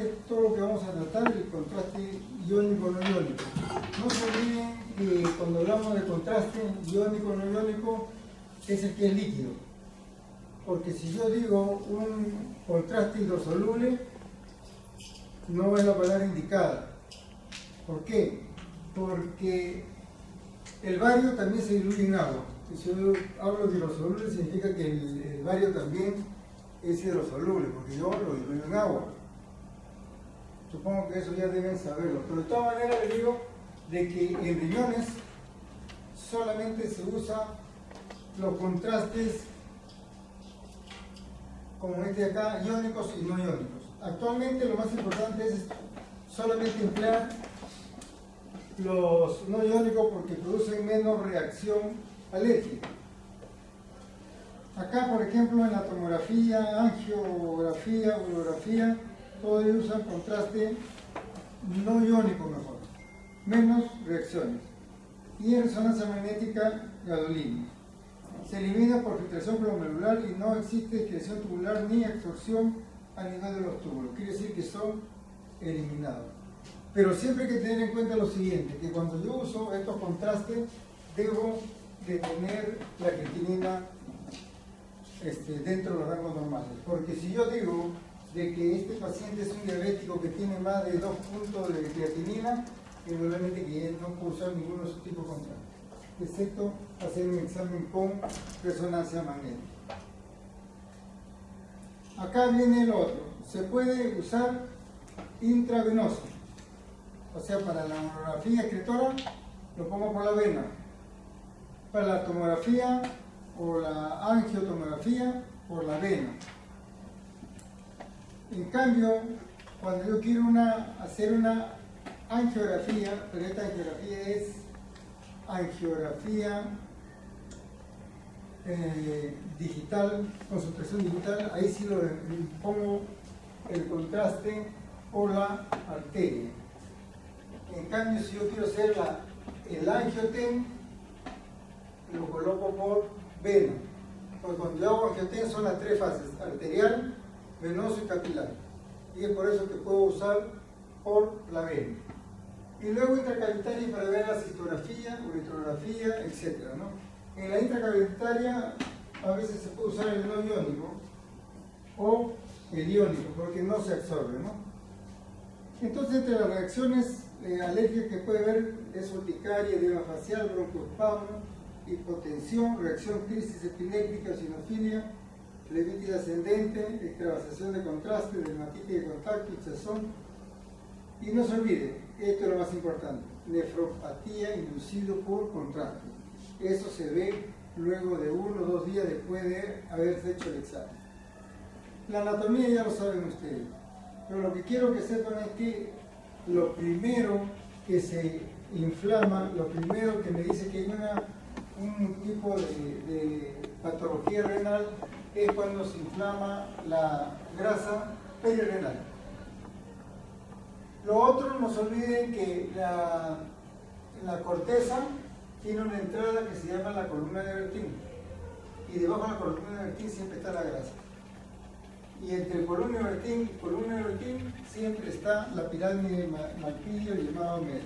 es todo lo que vamos a tratar, el contraste iónico no iónico. No se olviden que cuando hablamos de contraste iónico no iónico es el que es líquido. Porque si yo digo un contraste hidrosoluble, no es la palabra indicada. ¿Por qué? Porque el bario también se diluye en agua. Si yo hablo de hidrosoluble, significa que el bario también es hidrosoluble, porque yo lo diluyo en agua. Supongo que eso ya deben saberlo. Pero de todas maneras les digo de que en riñones solamente se usan los contrastes como este de acá, iónicos y no iónicos. Actualmente lo más importante es solamente emplear los no iónicos porque producen menos reacción alérgica. Acá, por ejemplo, en la tomografía, angiografía, urografía, todos ellos usan contraste no iónico mejor, menos reacciones. Y en resonancia magnética, gadolínio. Se elimina por filtración glomerular y no existe excreción tubular ni absorción a nivel de los túbulos. Quiere decir que son eliminados. Pero siempre hay que tener en cuenta lo siguiente, que cuando yo uso estos contrastes, debo de tener la creatinina dentro de los rangos normales. Porque si yo digo de que este paciente es un diabético que tiene más de 2 puntos de creatinina, indudablemente que no puedo usar ninguno de esos tipos de contrastes, excepto hacer un examen con resonancia magnética. Acá viene el otro. Se puede usar intravenoso. O sea, para la mamografía excretora lo pongo por la vena. Para la tomografía o la angiotomografía por la vena. En cambio, cuando yo quiero hacer una angiografía, pero esta angiografía es angiografía digital, con supresión digital, ahí sí lo pongo el contraste por la arteria. En cambio, si yo quiero hacer el angioten, lo coloco por vena. Porque cuando yo hago angioten son las 3 fases, arterial, venoso y capilar. Y es por eso que puedo usar por la vena. Y luego intracavitaria para ver la citografía, uretrografía, etc., ¿no? En la intracavitaria a veces se puede usar el no iónico o el iónico, porque no se absorbe, ¿no? Entonces, entre las reacciones alérgicas que puede haber es urticaria, edema facial, broncoespasmo, hipotensión, reacción crisis epiléptica, sinofilia, flebitis ascendente, extravasación de contraste, dermatitis de contacto, hinchazón. Y no se olvide, esto es lo más importante, nefropatía inducido por contraste. Eso se ve luego de 1 o 2 días después de haberse hecho el examen. La anatomía ya lo saben ustedes, pero lo que quiero que sepan es que lo primero que se inflama, lo primero que me dice que hay un tipo de patología renal es cuando se inflama la grasa perirenal. Lo otro, no se olviden que la corteza tiene una entrada que se llama la columna de Bertin, y debajo de la columna de Bertin siempre está la grasa. Y entre columna y columna de Bertin siempre está la pirámide Malpighi, llamado medio.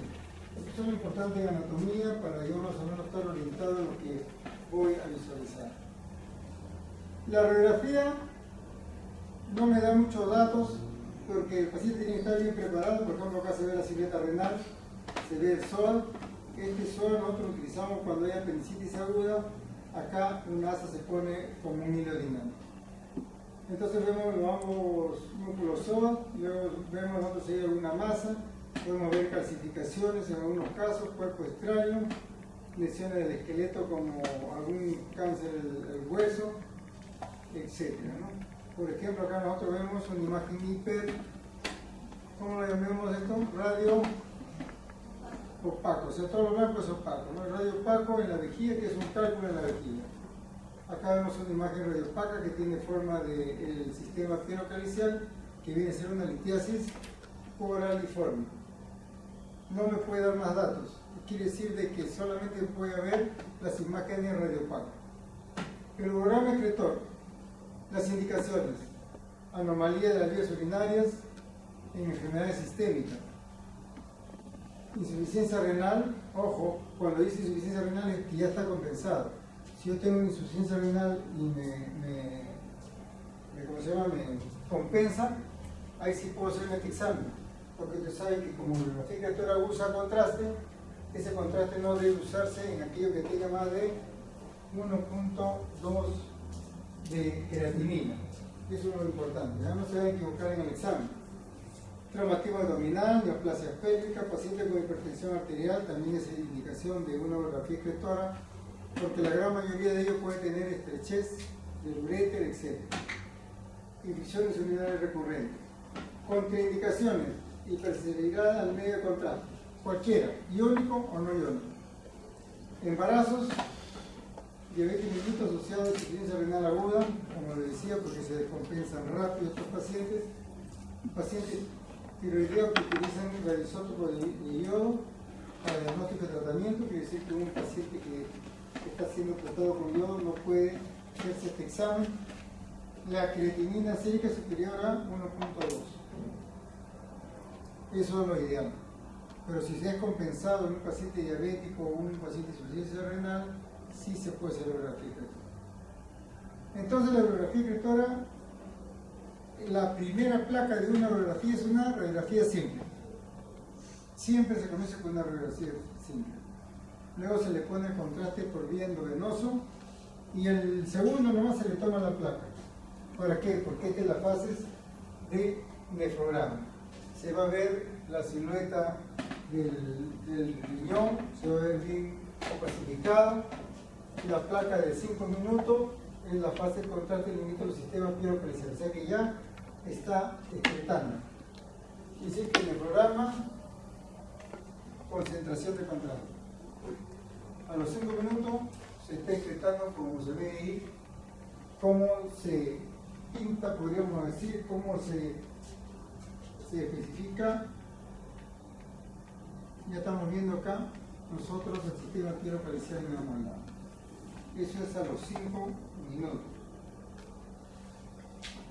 Esto es lo importante en anatomía para yo más o menos estar orientado en lo que voy a visualizar. La radiografía no me da muchos datos porque el paciente tiene que estar bien preparado. Por ejemplo, acá se ve la silueta renal, se ve el SOA. Este SOA nosotros lo utilizamos cuando hay apendicitis aguda. Acá un asa se pone como un hilo dinámico. Entonces vemos ambos músculos SOA, luego vemos nosotros si hay alguna masa, podemos ver calcificaciones en algunos casos, cuerpo extraño, lesiones del esqueleto como algún cáncer del hueso, etc., ¿no? Por ejemplo, acá nosotros vemos una imagen hiper, ¿cómo lo llamamos esto? Radio opaco, o sea, todo lo blanco es opaco, ¿no? El radio opaco en la vejiga, que es un cálculo en la vejiga. Acá vemos una imagen radiopaca que tiene forma del sistema pielocalicial, que viene a ser una litiasis oraliforme. No me puede dar más datos. Quiere decir de que solamente voy a ver las imágenes radiopacas. El urograma excretor, las indicaciones: anomalía de las vías urinarias, en enfermedades sistémicas. Insuficiencia renal, ojo, cuando dice insuficiencia renal es que ya está compensado. Si yo tengo una insuficiencia renal y me compensa, ahí sí puedo hacer este examen, porque usted sabe que como la criatura usa contraste, ese contraste no debe usarse en aquello que tenga más de 1.2 de creatinina. Eso es lo importante, ya no se va a equivocar en el examen. Traumatismo abdominal, neoplasia pélvica, paciente con hipertensión arterial, también es indicación de una urografía excretora, porque la gran mayoría de ellos puede tener estrechez del uréter, etc. Infecciones urinarias recurrentes. Contraindicaciones: hipersensibilidad al medio de contraste, cualquiera, iónico o no iónico. Embarazos, diabetes mellitus asociado a insuficiencia renal aguda, como le decía, porque se descompensan rápido estos pacientes. Pacientes tiroideos que utilizan radioisótopos de yodo para diagnóstico y tratamiento, quiere decir que un paciente que está siendo tratado con yodo no puede hacerse este examen. La creatinina sérica superior a 1.2. Eso es lo ideal. Pero si se ha compensado en un paciente diabético o un paciente de insuficiencia renal, sí se puede hacer la urografía excretora. Entonces la urografía excretora, la primera placa de una radiografía es una radiografía simple. Siempre se comienza con una radiografía simple. Luego se le pone el contraste por vía endovenoso y el segundo nomás se le toma la placa. ¿Para qué? Porque esta es la fase de nefrograma. Se va a ver la silueta del riñón, se va a ver bien opacificado. La placa de 5 minutos es la fase de contraste del limito del sistema piropericial, o sea que ya está excretando. Quiere decir que en el programa, concentración de contraste. A los 5 minutos se está excretando, como se ve ahí, cómo se pinta, podríamos decir, cómo se especifica. Ya estamos viendo acá nosotros el sistema piropericial en la mano. Eso es a los 5 minutos.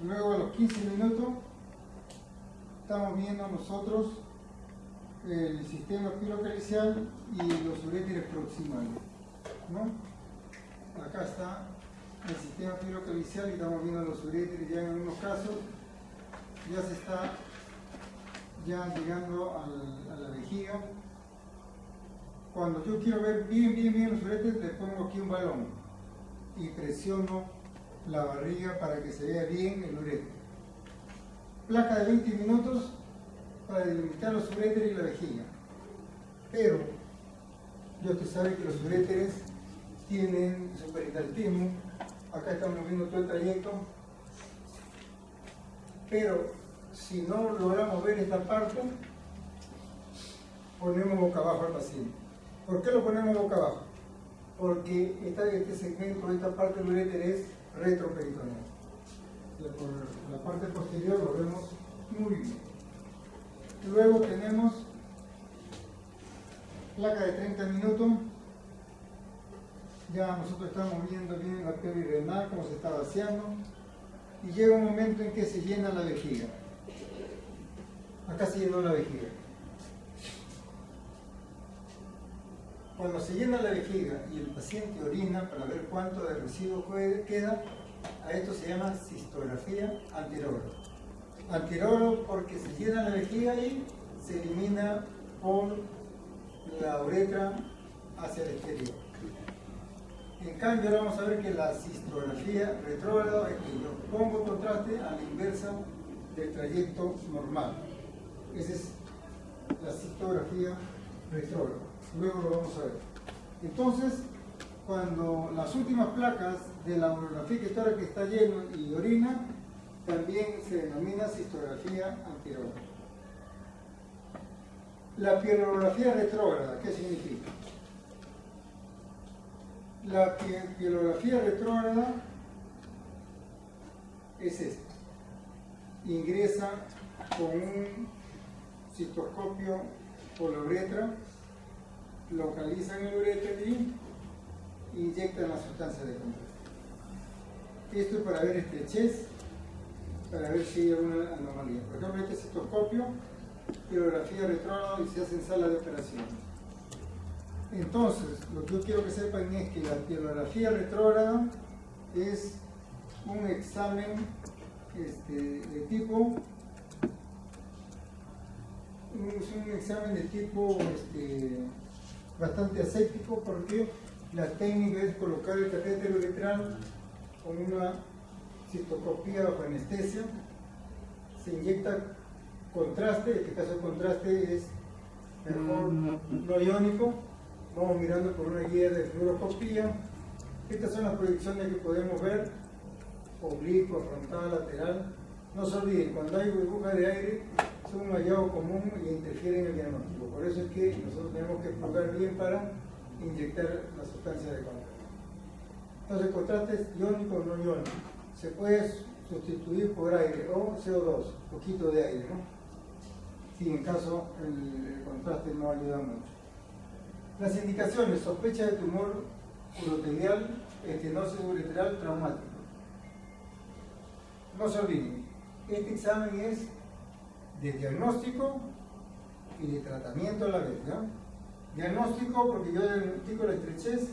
Luego a los 15 minutos estamos viendo nosotros el sistema piropericial y los uréteres proximales, ¿no? Acá está el sistema piropericial y estamos viendo los uréteres. Ya en algunos casos ya se está llegando a la vejiga. Cuando yo quiero ver bien los uréteres, le pongo aquí un balón y presiono la barriga para que se vea bien el uréter. Placa de 20 minutos para delimitar los uréteres y la vejiga. Pero ya usted sabe que los uréteres tienen superintestinal. Acá estamos viendo todo el trayecto. Pero si no logramos ver esta parte, ponemos boca abajo al paciente. ¿Por qué lo ponemos boca abajo? Porque este segmento, esta parte del uréter es retroperitoneal. Por la parte posterior lo vemos muy bien. Luego tenemos placa de 30 minutos. Ya nosotros estamos viendo bien la arteria renal, cómo se está vaciando. Y llega un momento en que se llena la vejiga. Acá se llenó la vejiga. Cuando se llena la vejiga y el paciente orina para ver cuánto de residuo queda, a esto se llama cistografía antiroro. Antiroro porque se llena la vejiga y se elimina por la uretra hacia el exterior. En cambio, ahora vamos a ver que la cistografía retrógrada es que yo pongo contraste a la inversa del trayecto normal. Esa es la cistografía retrógrada. Luego lo vamos a ver. Entonces, cuando las últimas placas de la urografía excretora que está lleno y orina, también se denomina cistografía antiroro. La pielografía retrógrada, ¿qué significa? La pielografía retrógrada es esta. Ingresa con un cistoscopio por la uretra, localizan el uréter y inyectan la sustancia de contraste. Esto es para ver estrechez para ver si hay alguna anomalía. Por ejemplo, este citoscopio, pirografía retrógrada y se hace en sala de operaciones. Entonces, lo que yo quiero que sepan es que la pirografía retrógrada es un examen de tipo bastante aséptico, porque la técnica es colocar el catéter uretral con una cistoscopía bajo anestesia, se inyecta contraste, en este caso el contraste es mejor no iónico, vamos mirando por una guía de fluoroscopía. Estas son las proyecciones que podemos ver, oblicuo, frontal, lateral. No se olviden, cuando hay burbujas de aire son un hallazgo común y interfieren en el diagnóstico. Por eso es que nosotros tenemos que explorar bien para inyectar la sustancia de contraste. Entonces, contraste es iónico o no iónico. Se puede sustituir por aire o CO2, poquito de aire, ¿no? Si en caso el contraste no ayuda mucho. Las indicaciones: sospecha de tumor urotelial, estenosis ureteral traumático. No se olviden, este examen es de diagnóstico y de tratamiento a la vez, ¿no? Diagnóstico porque yo diagnostico la estrechez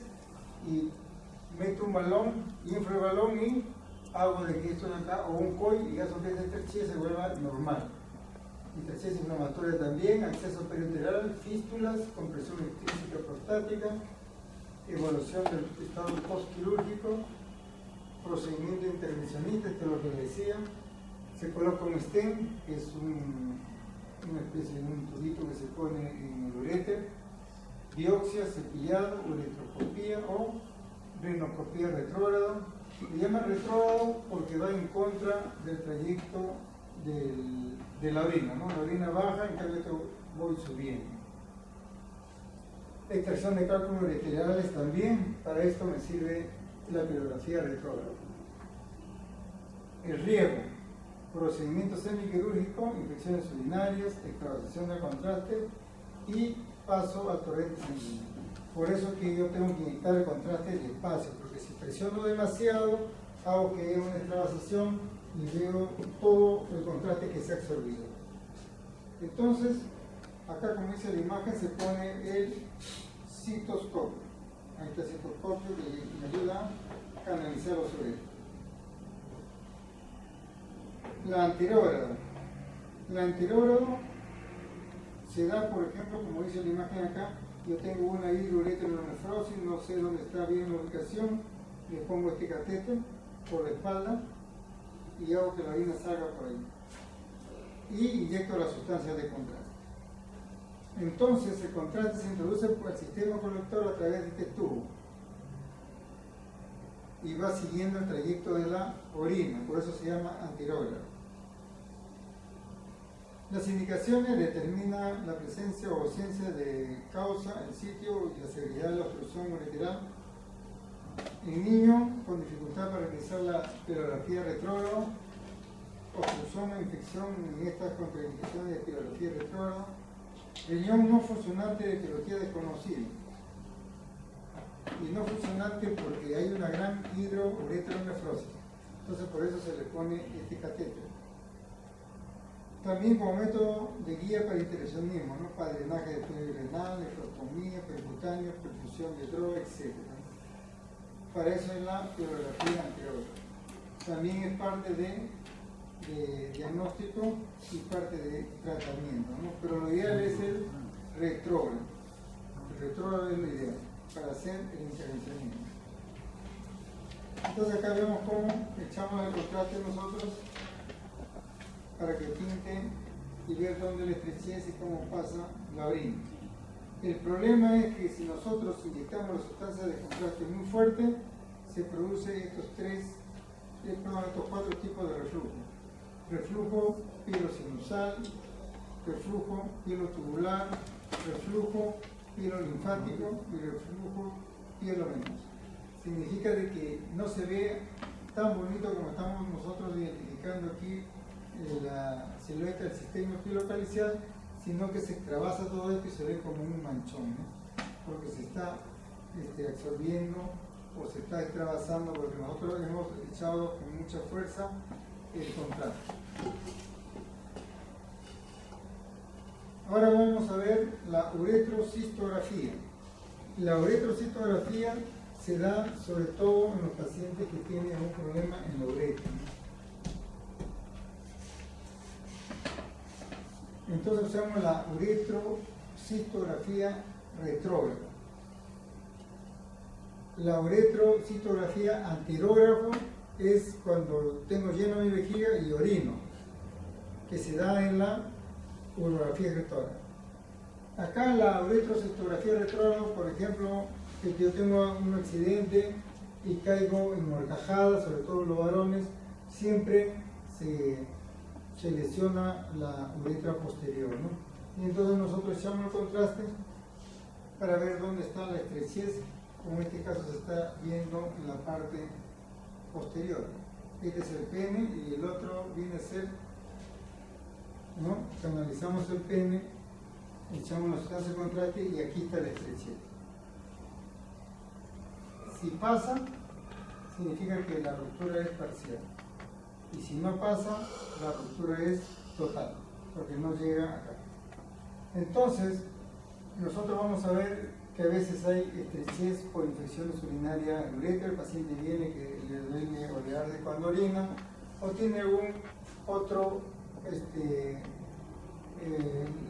y meto un balón, inflo el balón y hago de que esto de acá, o un COI, y hago que esta estrechez se vuelva normal. Estrechez inflamatoria también, acceso periosteral, fístulas, compresión extrínseca prostática, evaluación del estado postquirúrgico, procedimiento intervencionista, esto es lo que decía. Se coloca un stent, que es una especie de un tubito que se pone en el uréter, biopsia, cepillado, uretroscopía o rinoscopía retrógrada. Se llama retrógrado porque va en contra del trayecto de la orina, ¿no? La orina baja, en cambio yo voy subiendo. Extracción de cálculos ureterales también, para esto me sirve la pirografía retrógrada. El riego, procedimiento semiquirúrgico, infecciones urinarias, extravasación de contraste y paso al torrente sanguíneo. Por eso que yo tengo que inyectar el contraste despacio, porque si presiono demasiado, hago que haya una extravasación y veo todo el contraste que se ha absorbido. Entonces, acá como dice la imagen, se pone el citoscopio. Ahí está el citoscopio que me ayuda a canalizar los uretes. La anterógrada. La anterógrada se da, por ejemplo, como dice la imagen acá, yo tengo una hidroureteronefrosis, no sé dónde está bien la ubicación, le pongo este catéter por la espalda y hago que la orina salga por ahí. Y inyecto la sustancia de contraste. Entonces el contraste se introduce por el sistema colector a través de este tubo y va siguiendo el trayecto de la orina, por eso se llama anterógrada. Las indicaciones determinan la presencia o ausencia de causa, el sitio y la severidad de la obstrucción ureteral. En niños con dificultad para realizar la pirografía retrógrada, obstrucción o infección en estas contraindicaciones de pirografía retrógrada. Riñón no funcionante de etiología desconocida. Y no funcionante porque hay una gran hidroureteronefrosis. Entonces por eso se le pone este catéter. También como método de guía para intervencionismo, ¿no? Para drenaje de fluido renal, nefrostomía, percutánea, perfusión de droga, etc. Para eso es la pirografía anterior. También es parte de diagnóstico y parte de tratamiento, ¿no? Pero lo ideal es el retrógrado. El retrógrado es lo ideal para hacer el intervencionismo. Entonces acá vemos cómo echamos el contraste nosotros para que pinten y ver dónde la estrechez y cómo pasa la orina. El problema es que si nosotros inyectamos la sustancia de contraste muy fuerte, se produce estos cuatro tipos de reflujo. Reflujo pilosinusal, reflujo pilotubular, reflujo pilolinfático y reflujo pielomenoso. Significa de que no se ve tan bonito como estamos nosotros identificando aquí la silueta del sistema pilocalicial, sino que se extravasa todo esto y se ve como un manchón, ¿no? Porque se está absorbiendo o se está extravasando porque nosotros hemos echado con mucha fuerza el contraste. Ahora vamos a ver la uretrocistografía. La uretrocistografía se da sobre todo en los pacientes que tienen un problema en la uretra. Entonces usamos la uretrocistografía retrógrada. La uretrocistografía anterógrafo es cuando tengo lleno mi vejiga y orino, que se da en la urografía retrógrada. Acá la uretrocistografía retrógrada, por ejemplo, que yo tengo un accidente y caigo en horcajada, sobre todo los varones, siempre se lesiona la uretra posterior, ¿no? Y entonces nosotros echamos el contraste para ver dónde está la estrechez, como en este caso se está viendo en la parte posterior. Este es el pene y el otro viene a ser, ¿no? Canalizamos el pene, echamos la sustancia de contraste y aquí está la estrechez. Si pasa, significa que la ruptura es parcial. Y si no pasa, la ruptura es total, porque no llega acá. Entonces, nosotros vamos a ver que a veces hay estrechez por infecciones urinarias en uretra. El paciente viene que le duele o le arde cuando orina, o tiene algún otro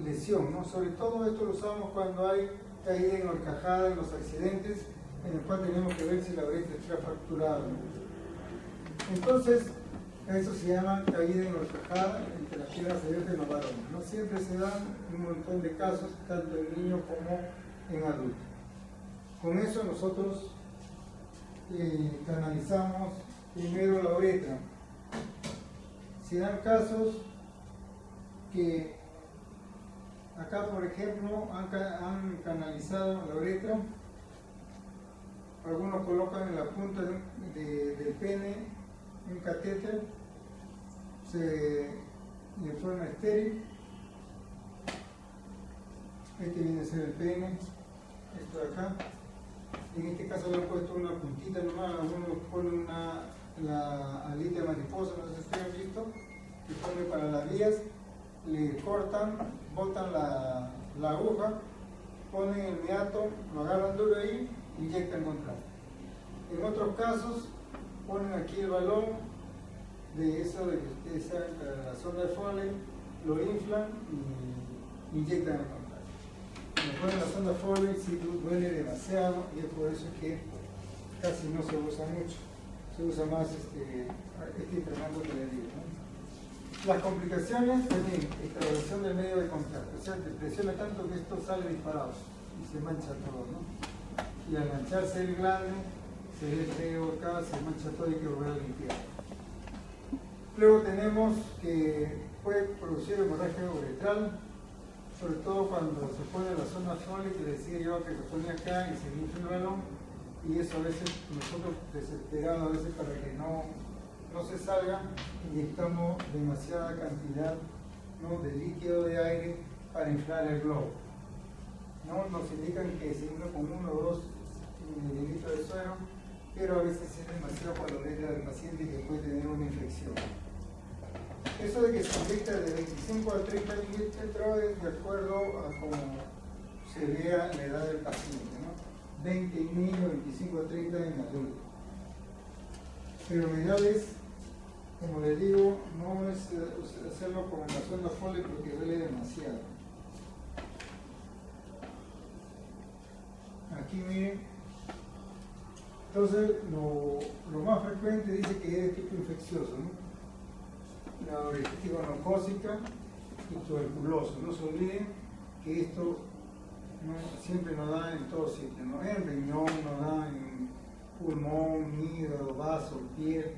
lesión, ¿no? Sobre todo esto lo usamos cuando hay caída en horcajada en los accidentes, en el cual tenemos que ver si la uretra está fracturada, ¿no? Entonces, eso se llama caída en horcajada entre las piernas abiertas de los varones. No siempre se dan un montón de casos, tanto en niños como en adultos. Con eso nosotros canalizamos primero la uretra. Se dan casos que acá, por ejemplo, han canalizado la uretra. Algunos colocan en la punta del pene un catéter de forma estéril. Este viene a ser el pene, esto de acá. En este caso le han puesto una puntita nomás, algunos ponen la alita de mariposa, no sé si ustedes han visto, que pone para las vías, le cortan, botan la aguja, ponen el meato, lo agarran duro ahí y inyectan contraste. En otros casos ponen aquí el balón de eso de que ustedes saben, para la sonda de Foley, lo inflan y inyectan el contraste. Cuando ponen la sonda Foley sí duele demasiado y es por eso que casi no se usa mucho. Se usa más este internando que le digo, ¿no? Las complicaciones también, extravasación del medio de contraste. O sea, te presiona tanto que esto sale disparado y se mancha todo, ¿no? Y al mancharse el glande, se ve feo acá, se mancha todo y hay que volver a limpiar. Luego tenemos que puede producir hemorragia uretral, sobre todo cuando se pone la zona Foley, que decía yo que se pone acá y se infla el balón, y eso a veces nosotros desesperamos, a veces para que no se salga, inyectamos demasiada cantidad, ¿no?, de líquido de aire para inflar el globo, ¿no? Nos indican que se infla con 1 o 2 mililitros de suero, pero a veces es demasiado para la uretra del paciente que puede tener una infección. Eso de que se inyecta de 25 a 30 mililitros es de acuerdo a cómo se vea la edad del paciente, ¿no? 20 en niños, 25 a 30 en adultos. Pero la idea es, como les digo, no es hacerlo con la sonda Foley porque duele demasiado. Aquí miren, entonces lo más frecuente dice que es de tipo infeccioso, ¿no? La uretritis gonocócica y tuberculoso. No se olviden que esto siempre nos da en todos sitios, ¿no? En riñón, nos da en pulmón, hígado, vaso, piel,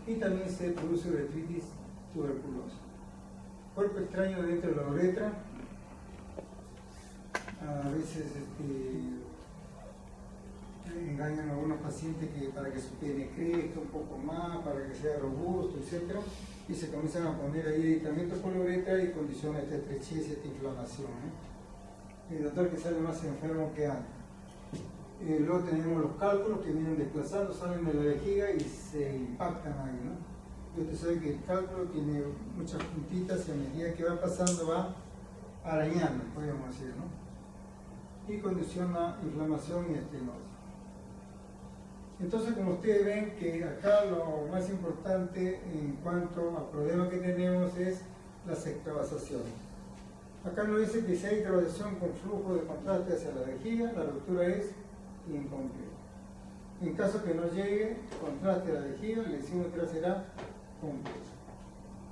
y también se produce uretritis tuberculosa. Cuerpo extraño dentro de la uretra, a veces engañan a algunos pacientes que para que su pene crezca un poco más, para que sea robusto, etc. Y se comienzan a poner ahí medicamentos por la uretra y condiciona esta estrechez y esta inflamación, ¿no? El doctor que sale más enfermo que antes. Luego tenemos los cálculos que vienen desplazando, salen de la vejiga y se impactan ahí, ¿no? Y usted sabe que el cálculo tiene muchas puntitas y a medida que va pasando va arañando, podríamos decir, ¿no? Y condiciona inflamación y estenosis. Entonces, como ustedes ven que acá lo más importante en cuanto al problema que tenemos es las extravasaciones. Acá nos dice que si hay extravasación con flujo de contraste hacia la vejiga, la ruptura es incompleta. En caso que no llegue contraste a la vejiga, la lesión lateral será completa.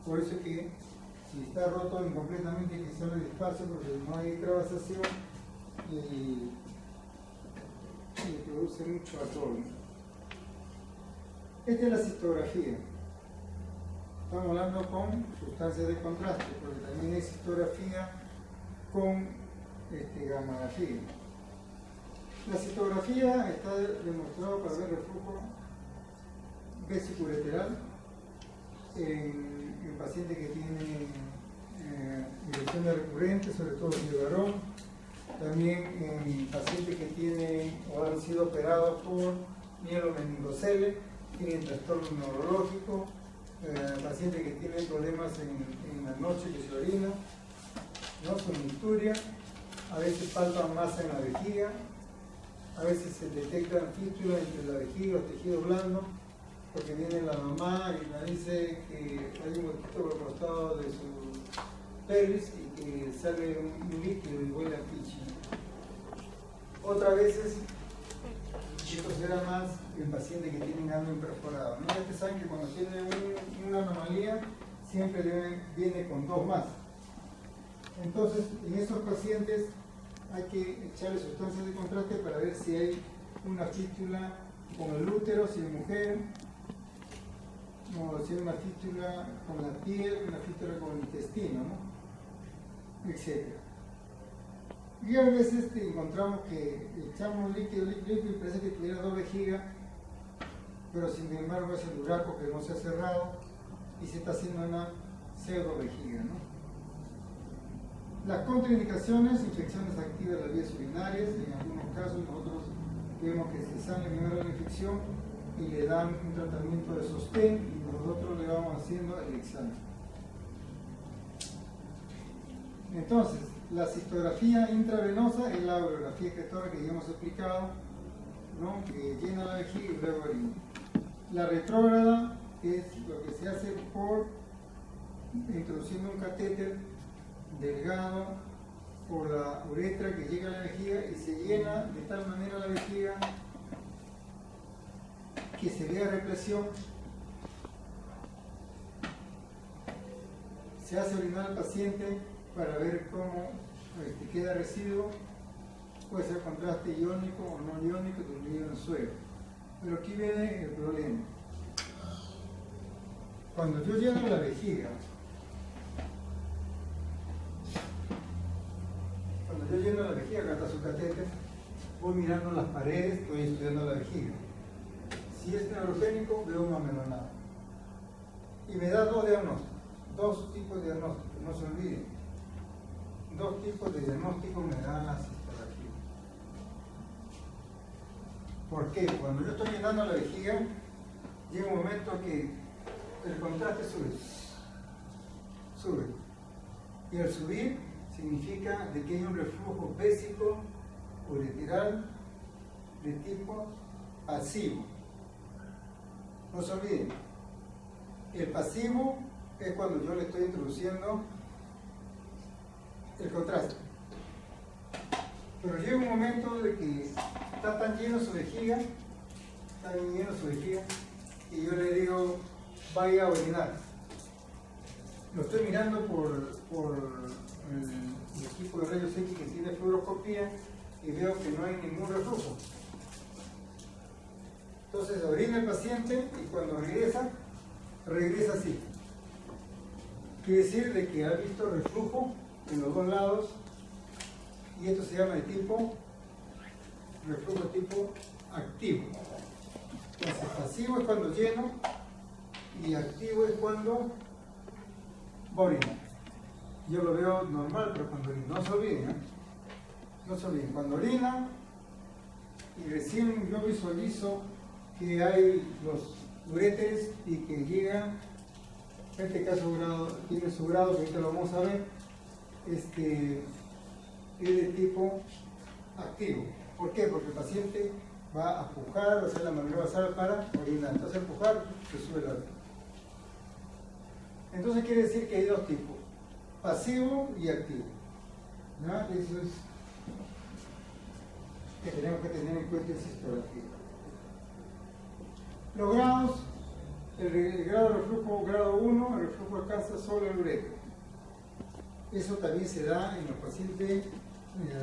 Por eso que si está roto incompletamente hay que hacerlo despacio porque no hay extravasación y produce mucho atorno. Esta es la cistografía. Estamos hablando con sustancias de contraste, porque también hay cistografía con gamografía. La cistografía está demostrado para ver reflujo vesiculolateral en pacientes que tienen infecciones recurrentes, sobre todo el varón, también en pacientes que tienen o han sido operados por mielomeningocele, tienen trastorno neurológico, pacientes que tienen problemas en la noche que se orina, ¿no? Con micturia, a veces palpan masa en la vejiga, a veces se detectan fístulas entre la vejiga y los tejidos blandos, porque viene la mamá y le dice que hay un huequito por el costado de su pelvis y que sale un líquido y huele a pichi. Otras veces, esto será más en pacientes que tienen algo imperforado. ¿No? Ustedes saben que cuando tienen una anomalía, siempre viene con dos más. Entonces, en estos pacientes hay que echarle sustancias de contraste para ver si hay una fístula con el útero, si es mujer, o si hay una fístula con la piel, una fístula con el intestino, ¿no? Etc. Y a veces encontramos que echamos líquido y parece que tuviera dos vejigas, pero sin embargo es el buraco que no se ha cerrado y se está haciendo una pseudo vejiga, ¿no? Las contraindicaciones, infecciones activas de las vías urinarias, en algunos casos nosotros vemos que se sale primero la infección y le dan un tratamiento de sostén y nosotros le vamos haciendo el examen. Entonces, la cistografía intravenosa es la urografía excretora que ya hemos explicado, ¿no? Que llena la vejiga y luego orina. La retrógrada es lo que se hace por introduciendo un catéter delgado por la uretra que llega a la vejiga y se llena de tal manera la vejiga que se vea represión. Se hace orinar al paciente para ver cómo queda residuo, puede ser contraste iónico o no iónico diluido en suero. Pero aquí viene el problema. Cuando yo lleno la vejiga, acá está su catéter, voy mirando las paredes, estoy estudiando la vejiga. Si es neurogénico, veo una melonada. Y me da dos diagnósticos, dos tipos de diagnósticos, no se olviden. Dos tipos de diagnóstico me dan la cistografía. ¿Por qué? Cuando yo estoy llenando la vejiga, llega un momento que el contraste sube. Y al subir significa de que hay un reflujo vésico ureteral de tipo pasivo. No se olviden, el pasivo es cuando yo le estoy introduciendo el contraste. Pero llega un momento de que está tan lleno su vejiga, y yo le digo, vaya a orinar. Lo estoy mirando por el equipo de rayos X que tiene fluoroscopía y veo que no hay ningún reflujo. Entonces orina el paciente y cuando regresa así. Quiere decir de que ha visto reflujo en los dos lados y esto se llama de reflujo tipo activo. Entonces pasivo es cuando lleno y activo es cuando va a orinar. Yo lo veo normal, pero cuando orina, no se olviden, cuando orina y recién yo visualizo que hay los uréteres y que llega En este caso tiene su grado, que ahorita lo vamos a ver, es de tipo activo. ¿Por qué? Porque el paciente va a empujar, va a hacer la maniobra basal para orinar. Entonces, empujar, se sube la orina. Entonces, quiere decir que hay dos tipos: pasivo y activo. ¿No? Eso es que tenemos que tener en cuenta en cistografía. Los grados: el grado de reflujo grado 1, el reflujo alcanza solo el ureter. Eso también se da en los pacientes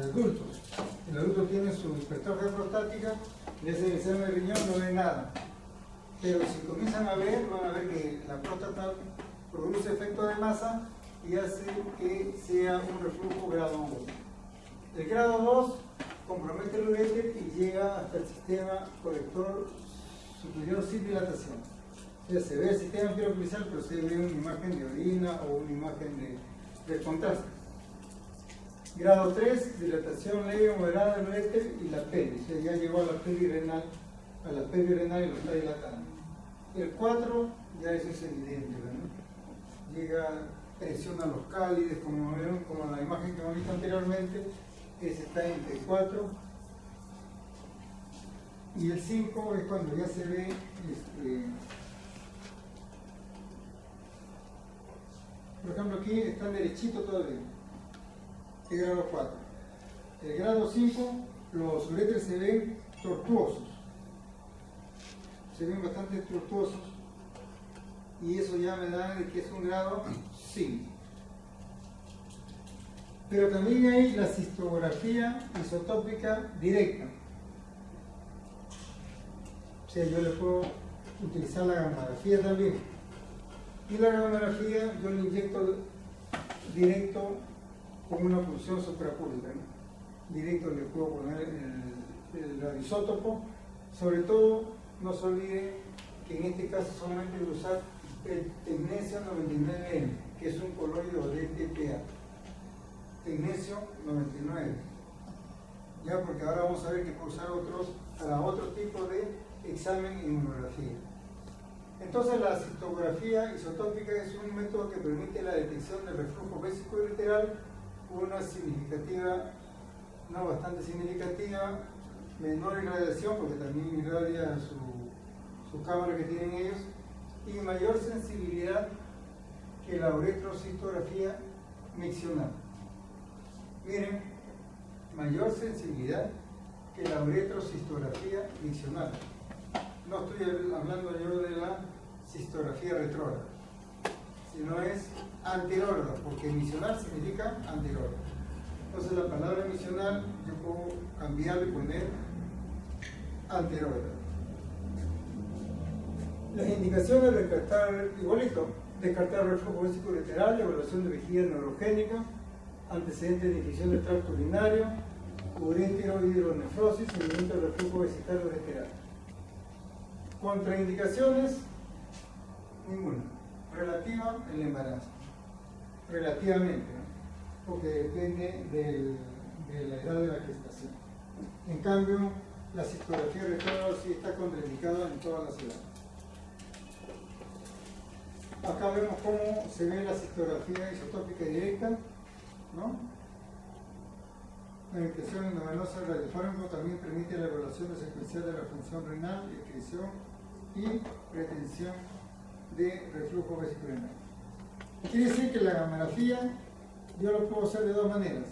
adultos. El adulto tiene su hipertrofia prostática, le hacen el examen de riñón, no ve nada. Pero si comienzan a ver, van a ver que la próstata produce efecto de masa y hace que sea un reflujo grado 1. El grado 2 compromete el ureter y llega hasta el sistema colector superior sin dilatación. O sea, se ve el sistema piroculizal, pero se ve una imagen de orina o una imagen de contraste. Grado 3, dilatación leve o moderada del ureter y la pelvis. O sea, ya llegó a la pelvis renal y lo está dilatando. El 4 ya eso es evidente, ¿no? Llega, presiona los cálides, como la imagen que hemos visto anteriormente. Ese está entre 4 y el 5 es cuando ya se ve por ejemplo, aquí están derechito todavía. El grado 4. El grado 5, los uretres se ven tortuosos. Se ven bastante tortuosos. Y eso ya me da de que es un grado 5. Pero también hay la cistografía isotópica directa. O sea, yo le puedo utilizar la gamografía también. Y la gamografía yo le inyecto directo con una punción suprapúbica, ¿no? Directo le puedo poner el radioisótopo. Sobre todo, no se olvide que en este caso solamente voy a usar el tecnesio 99N, que es un coloide de TPA. Tecnesio 99. Ya, porque ahora vamos a ver que puedo usar para otro tipo de examen en inmunografía. Entonces, la cistografía isotópica es un método que permite la detección del reflujo vésico-ureteral, una significativa, no bastante significativa, menor irradiación, porque también irradia su cámara que tienen ellos, y mayor sensibilidad que la uretrocistografía miccional. Miren, mayor sensibilidad que la uretrocistografía miccional. No estoy hablando yo de la cistografía retrógrada, sino es anterógrada, porque misional significa anterógrada. Entonces la palabra misional yo puedo cambiarlo y poner anterógrada. Las indicaciones: descartar reflujo vésico-ureteral, evaluación de vejiga neurogénica, antecedentes de infección del tracto urinario, urétero, hidronefrosis, seguimiento del reflujo vesical-ureteral. Contraindicaciones: ninguna. Relativa el embarazo. Relativamente, ¿no? Porque depende de la edad de la gestación. En cambio, la cistografía retrógrada sí está contraindicada en todas las edades. Acá vemos cómo se ve la cistografía isotópica directa, ¿no? La impresión endovenosa del radiofármaco también permite la evaluación secuencial de la función renal, excreción y retención de reflujo vesico-renal. Quiere decir que la gamografía yo lo puedo hacer de dos maneras: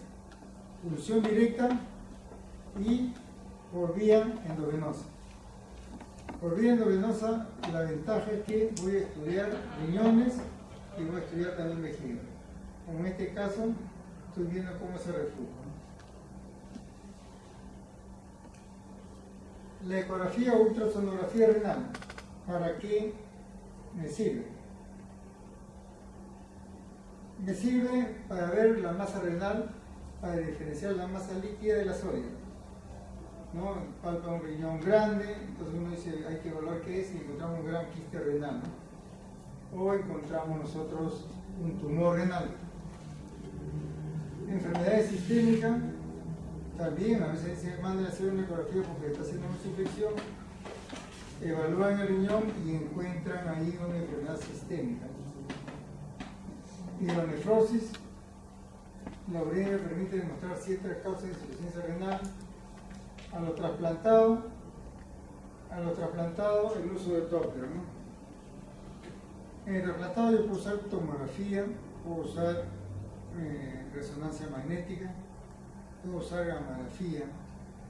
punción directa y por vía endovenosa. Por vía endovenosa, la ventaja es que voy a estudiar riñones y voy a estudiar también vejiga. Como en este caso, estoy viendo cómo se reflujo. La ecografía o ultrasonografía renal, ¿para qué me sirve? Me sirve para ver la masa renal, para diferenciar la masa líquida de la sólida. ¿No? Palpa un riñón grande, entonces uno dice, hay que evaluar qué es, y encontramos un gran quiste renal, ¿no? O encontramos nosotros un tumor renal. Enfermedades sistémicas, también a veces se mandan a hacer una ecografía porque está haciendo mucha infección, evalúan el riñón y encuentran ahí una enfermedad sistémica. hidronefrosis. La urea permite demostrar ciertas causas de insuficiencia renal. A lo trasplantado el uso del Doppler, ¿no? En el trasplantado yo puedo usar tomografía, puedo usar resonancia magnética, puedo usar gamografía,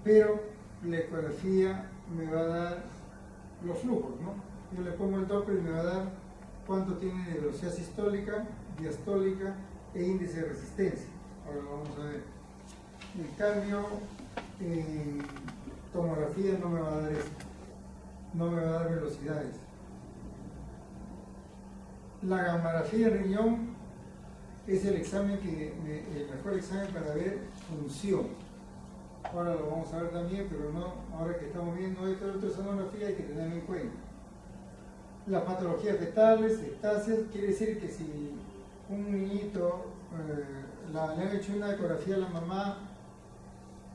pero la ecografía me va a dar los flujos, ¿no? Yo le pongo el Doppler y me va a dar cuánto tiene de velocidad sistólica, diastólica e índice de resistencia. Ahora lo vamos a ver. En cambio, en tomografía no me va a dar esto, no me va a dar velocidades. La gamografía en riñón es el examen el mejor examen para ver función. Ahora lo vamos a ver también, pero no, ahora que estamos viendo esto de ultrasonografía hay que tenerlo en cuenta. Las patologías fetales, ectasias, quiere decir que si un niñito le han hecho una ecografía a la mamá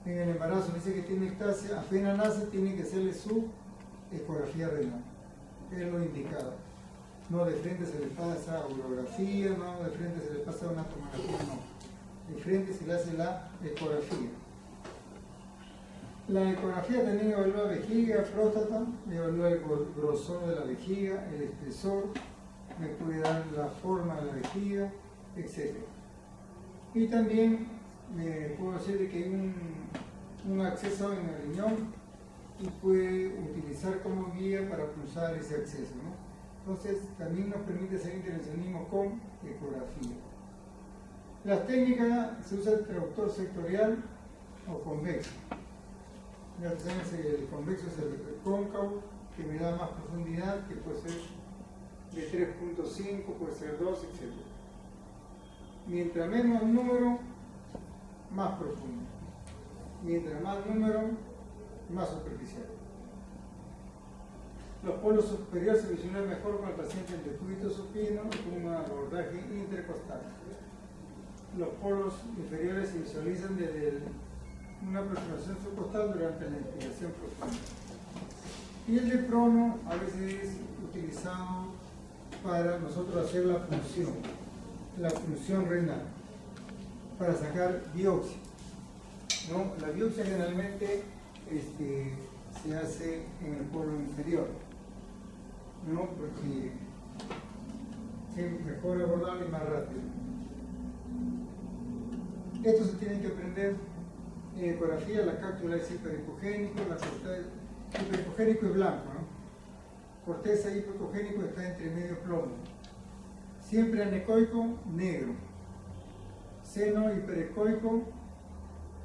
en el embarazo, dice que tiene ectasia, apenas nace tiene que hacerle su ecografía renal, es lo indicado. No de frente se le pasa urografía, no de frente se le pasa una tomografía, no. De frente se le hace la ecografía. La ecografía también evalúa vejiga, próstata, evalúa el grosor de la vejiga, el espesor, me puede dar la forma de la vejiga, etc. Y también me puedo decir de que hay un acceso en el riñón y puede utilizar como guía para pulsar ese acceso, ¿no? Entonces, también nos permite hacer intervencionismo con ecografía. Las técnicas se usa el traductor sectorial o convexo. Ya sabemos, el convexo es el cóncavo, que me da más profundidad, que puede ser de 3.5, puede ser 2, etc. Mientras menos número, más profundo. Mientras más número, más superficial. Los polos superiores se visualizan mejor con el paciente en decúbito supino y con un abordaje intercostal. Los polos inferiores se visualizan desde una aproximación subcostal durante la inspiración profunda. Y el de prono a veces es utilizado para nosotros hacer la función renal, para sacar biopsia, ¿no? La biopsia generalmente se hace en el polo inferior, ¿no? Porque es mejor abordarlo y más rápido. Esto se tiene que aprender en ecografía. La cápsula es hiperhipogénico, la corteza hiperhipogénico es blanco, ¿no? Corteza hipoecogénico está entre medio plomo. Siempre anecoico, negro. Seno hiperecoico,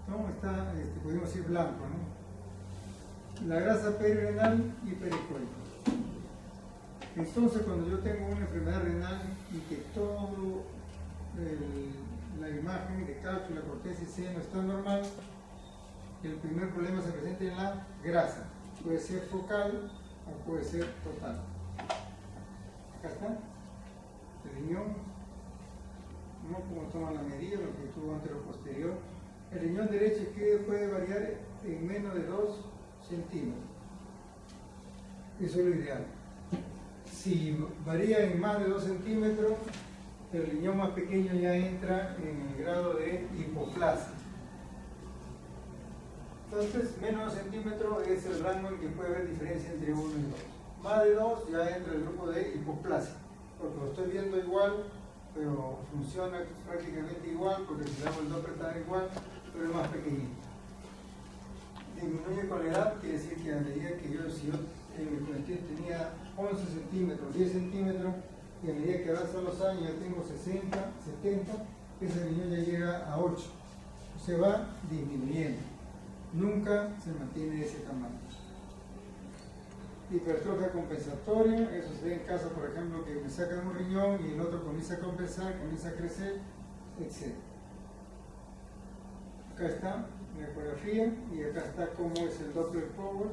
¿no? Está, podemos decir blanco, ¿no? La grasa perirenal hiperecoica. Entonces, cuando yo tengo una enfermedad renal y que todo la imagen de cápsula, corteza y seno está normal, el primer problema se presenta en la grasa. Puede ser focal o puede ser total. Acá está, el riñón, ¿no? Como toma la medida, lo que tuvo anteroposterior. El riñón derecho puede variar en menos de 2 centímetros. Eso es lo ideal. Si varía en más de 2 centímetros, el riñón más pequeño ya entra en el grado de hipoplasia. Entonces, menos de 2 centímetros es el rango en que puede haber diferencia entre 1 y 2. Más de 2 ya entra el grupo de hipoplasia, porque lo estoy viendo igual, pero funciona prácticamente igual, porque si le hago el Doppler está igual, pero es más pequeñito. Disminuye con la edad, quiere decir que a medida que si yo en mi colesterol tenía 11 centímetros, 10 centímetros, y a medida que avanzan los años ya tengo 60, 70, ese riñón ya llega a 8. Se va disminuyendo. Nunca se mantiene ese tamaño. Hipertrofia compensatoria, eso se ve en casos, por ejemplo, que me sacan un riñón y el otro comienza a compensar, comienza a crecer, etc. Acá está la ecografía y acá está cómo es el Doppler Power,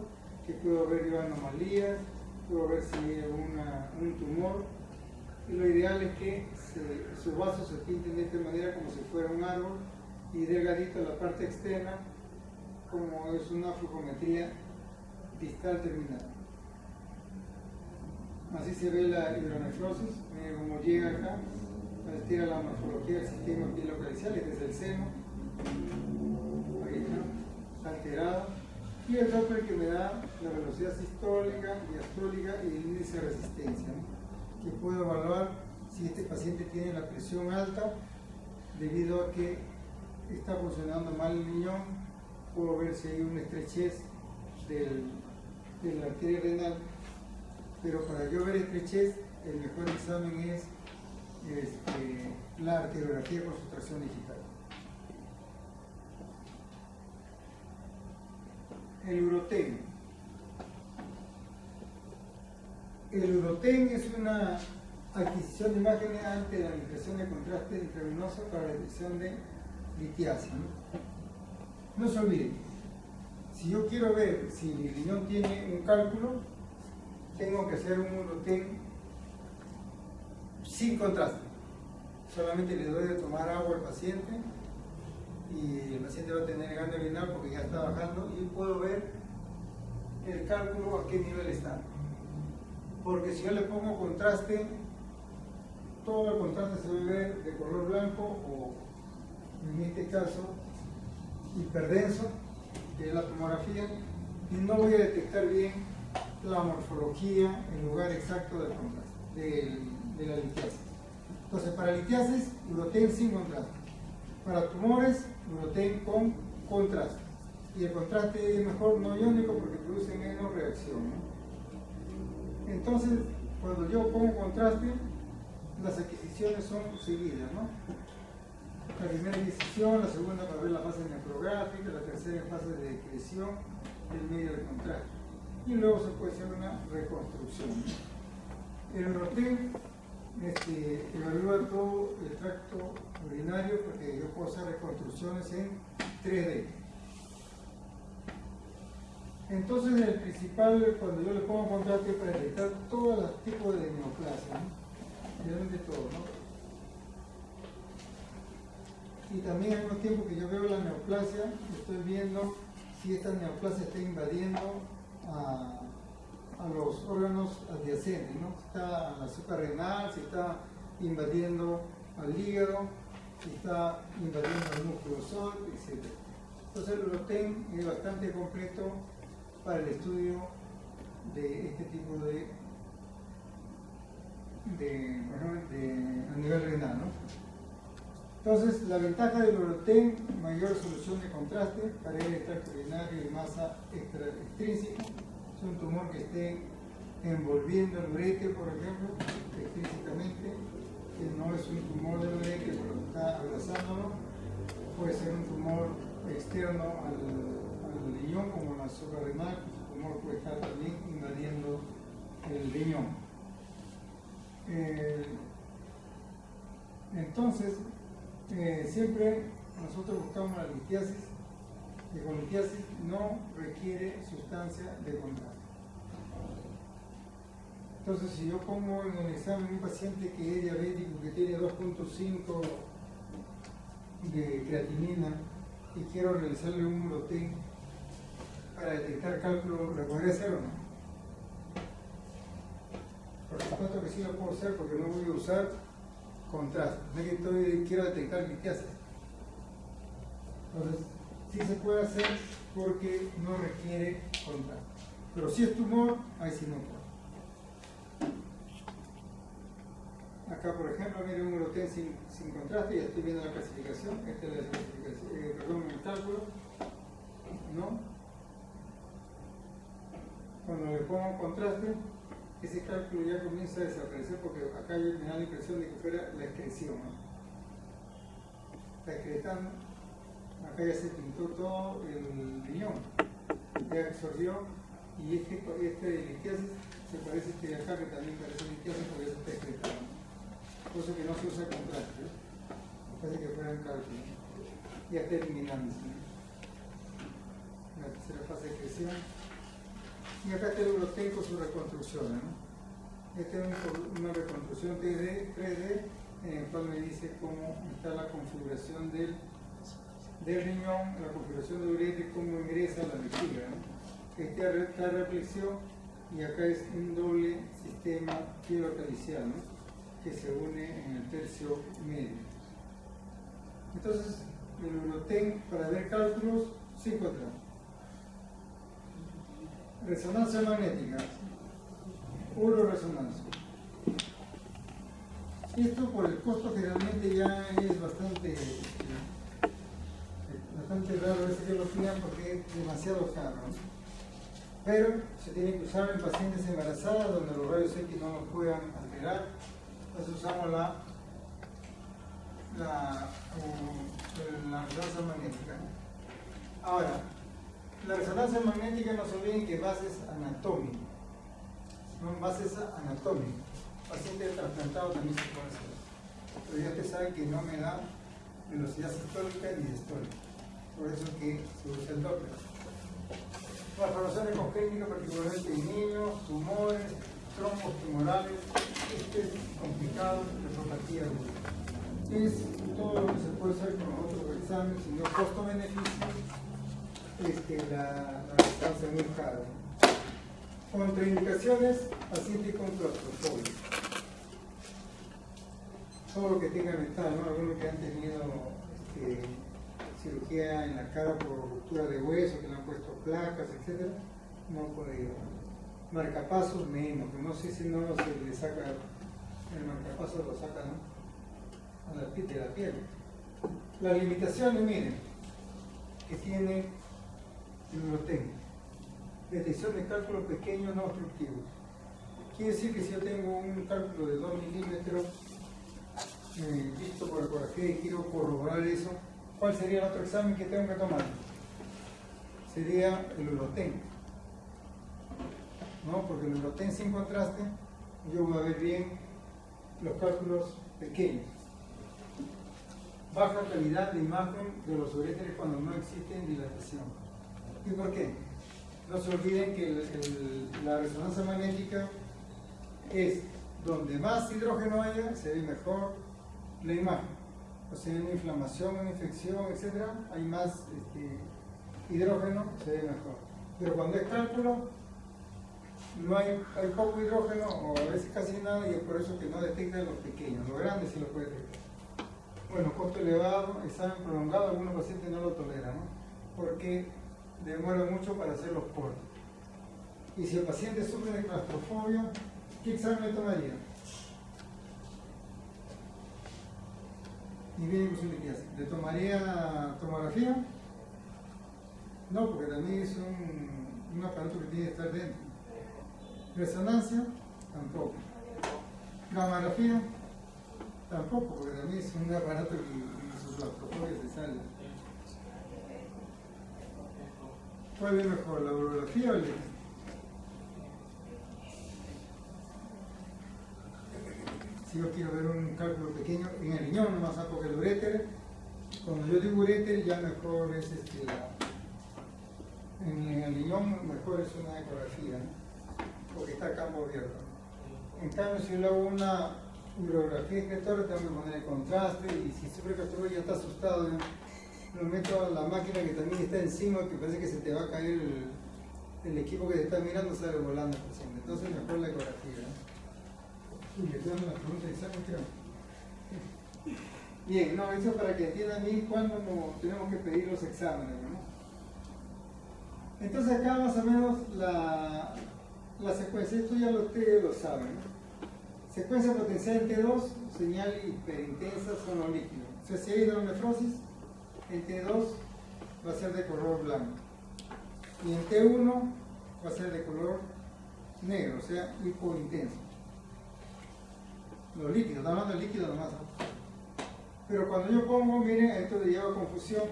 que puedo ver yo anomalías, puedo ver si hay un tumor, y lo ideal es que sus vasos se pinten de esta manera como si fuera un árbol y delgadito la parte externa como es una flujometría distal terminal. Así se ve la hidronefrosis, miren cómo llega acá, altera la morfología del sistema pilocalicial, este es el seno, ahí está alterado, y el Doppler que me da la velocidad sistólica, diastólica y el índice de resistencia, ¿no? Que puedo evaluar si este paciente tiene la presión alta debido a que está funcionando mal el riñón. Puedo ver si hay una estrechez de la arteria renal, pero para yo ver estrechez el mejor examen es la arteriografía con sustracción digital. El Uroten. El Uroten es una adquisición de imágenes ante la administración de contraste intravenoso para la detección de litiasis, ¿no? No se olviden, si yo quiero ver si mi riñón tiene un cálculo, tengo que hacer un Uroten sin contraste. Solamente le doy de tomar agua al paciente y el paciente va a tener ganglio renal porque ya está bajando y puedo ver el cálculo a qué nivel está. Porque si yo le pongo contraste, todo el contraste se va a ver de color blanco o, en este caso, hiperdenso, que es la tomografía, y no voy a detectar bien la morfología, el lugar exacto del contraste, de la litiasis. Entonces, para litiasis, Uroten sin contraste. Para tumores, Uroten con contraste. Y el contraste es mejor no iónico porque produce menos reacción, ¿no? Entonces, cuando yo pongo contraste, las adquisiciones son seguidas, ¿no? La primera adquisición, la segunda para ver la fase nefrográfica, la tercera en fase de excreción del medio de contraste. Y luego se puede hacer una reconstrucción, ¿no? El Uroten evalúa todo el tracto urinario porque yo puedo hacer reconstrucciones en 3D. Entonces el principal, cuando yo le pongo contraste, para detectar todos los tipos de neoplasia, ¿no? Realmente todo, ¿no? Y también al mismo tiempo que yo veo la neoplasia, estoy viendo si esta neoplasia está invadiendo a los órganos adyacentes, ¿no? Si está al azúcar renal, si está invadiendo al hígado, si está invadiendo al músculo sol, etc. Entonces el Uroten es bastante completo para el estudio de este tipo a nivel renal, ¿no? Entonces, la ventaja del Uroten, mayor resolución de contraste, pared de tracto urinario y masa extrínseca. Es un tumor que esté envolviendo el uréter, por ejemplo, extrínsecamente, que no es un tumor del uréter, pero está abrazándolo. Puede ser un tumor externo al riñón, como la azúcar renal, el tumor puede estar también invadiendo el riñón. Entonces, siempre nosotros buscamos la litiasis, que con litiasis no requiere sustancia de contraste. Entonces, si yo pongo en el examen un paciente que es diabético, que tiene 2.5 de creatinina y quiero realizarle un Uroten para detectar cálculo, ¿lo podría hacer o no? Por supuesto que sí lo puedo hacer porque no voy a usar contraste, no es que quiero detectar litiasis. Entonces, sí se puede hacer porque no requiere contraste. Pero si es tumor, ahí sí no puedo. Acá, por ejemplo, miren un Uroten sin contraste, ya estoy viendo la clasificación. Esta es la clasificación, perdón, el cálculo, ¿no? Cuando le pongo contraste, ese cálculo ya comienza a desaparecer porque acá me da la impresión de que fuera la excreción, ¿no? Está excretando, acá ya se pintó todo el riñón, ya absorbió, y este litiasis se parece a este de acá que también parece litiasis porque ya se está excretando. Cosa que no se usa contraste, ¿no? Parece que fuera un cálculo, ¿no? Ya está eliminándose, ¿no? La tercera fase de excreción. Y acá está el Uroten con sus reconstrucciones, ¿no? Esta es una reconstrucción 3D en el cual me dice cómo está la configuración del riñón, la configuración del uréter, cómo ingresa a la vejiga, ¿no? Esta reflexión, y acá es un doble sistema pilocalicial, ¿no? que se une en el tercio medio. Entonces, el Euroten para ver cálculos, 5 tramos. Resonancia magnética, uroresonancia. Esto por el costo generalmente ya es bastante raro a veces que lo pidan porque es demasiado caro, ¿no? Pero se tiene que usar en pacientes embarazadas donde los rayos X no los puedan alterar. Entonces usamos la resonancia magnética. Ahora, la resonancia magnética no se olviden que bases anatómicas. Son bases anatómicas. Paciente trasplantado también se puede hacer. Pero ya ustedes saben que no me da velocidad sistólica ni diastólica. Por eso que se usa el Doppler. Malformaciones congénitas, particularmente en niños, tumores, trombos tumorales, es complicado, nefropatía aguda. Es todo lo que se puede hacer con los otros exámenes, sino costo-beneficio, la distancia muy cara. Contraindicaciones, paciente con claustrofobia. Todo lo que tenga metal, ¿no? Algunos que han tenido cirugía en la cara por ruptura de hueso, que le han puesto placas, etc. No puede ir. Marcapasos menos, que no sé si no se le saca, el marcapaso lo saca, ¿no? A la piel de la piel. Las limitaciones, miren, que tiene el Euroten. Detección de cálculos pequeños no obstructivos. Quiere decir que si yo tengo un cálculo de 2 milímetros, visto por ecografía y quiero corroborar eso, ¿cuál sería el otro examen que tengo que tomar? Sería el Euroten, ¿no? Porque el Euroten sin contraste, yo voy a ver bien los cálculos pequeños. Baja calidad de imagen de los uréteres cuando no existe dilatación. ¿Y por qué? No se olviden que la resonancia magnética es donde más hidrógeno haya, se ve mejor la imagen. O sea, en inflamación, en infección, etc., hay más hidrógeno, se ve mejor. Pero cuando es cálculo, no hay poco hidrógeno o a veces casi nada, y es por eso que no detectan los pequeños. Los grandes sí los puede detectar. Bueno, costo elevado, examen prolongado, algunos pacientes no lo toleran, ¿no? Porque demora mucho para hacer los portes. Y si el paciente sufre de claustrofobia, ¿qué examen le tomaría? Y viene con su liquidez. ¿Le tomaría tomografía? No, porque también es un aparato que tiene que estar dentro. Resonancia, tampoco. Gamografía, tampoco, porque también es un aparato que sus claustrofobias se salen. ¿Cuál es mejor, la urología o el electro? Si yo quiero ver un cálculo pequeño, en el riñón nomás saco el uréter. Cuando yo digo uréter, ya mejor es en el riñón mejor es una ecografía, ¿no? Porque está a campo abierto. En cambio, si yo le hago una urografía excretora, tengo que poner el contraste, y si sufre claustrofobia ya está asustado, ¿no? Lo meto a la máquina que también está encima, que parece que se te va a caer el equipo que te está mirando, sale volando el paciente. Entonces mejor la ecografía, ¿no? Y le estoy dando la pregunta de examen, creo. Bien, no, eso para que entiendan bien cuándo tenemos que pedir los exámenes, ¿no? Entonces acá más o menos la secuencia, esto ya ustedes lo saben, ¿no? Secuencia potencial en T2, señal hiperintensa, son los líquidos. O sea, si hay hidronefrosis, en T2 va a ser de color blanco. Y en T1 va a ser de color negro, o sea, hipointenso. Los líquidos, estamos hablando de líquido nomás, ¿no? Pero cuando yo pongo, miren, esto le lleva a confusión.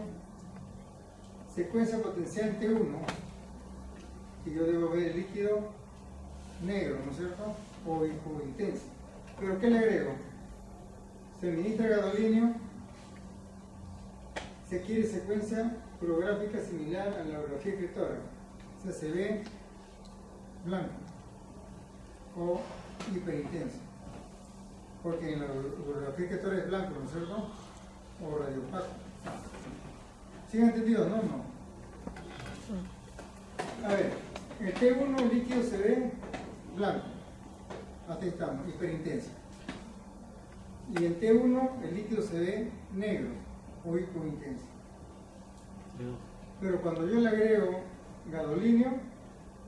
Secuencia potencial en T1, que yo debo ver el líquido negro, ¿no es cierto? O hipointenso. ¿Pero qué le agrego? Se administra gadolinio, se quiere secuencia urográfica similar a la urografía excretora. O sea, se ve blanco o hiperintenso. Porque en la urografía excretora es blanco, ¿no es cierto? O radiopaco. ¿Sí han entendido? No, no. A ver, el T1 líquido se ve blanco. Hasta ahí estamos, hiperintenso. Y en T1 el líquido se ve negro o hipointenso. Pero cuando yo le agrego gadolinio,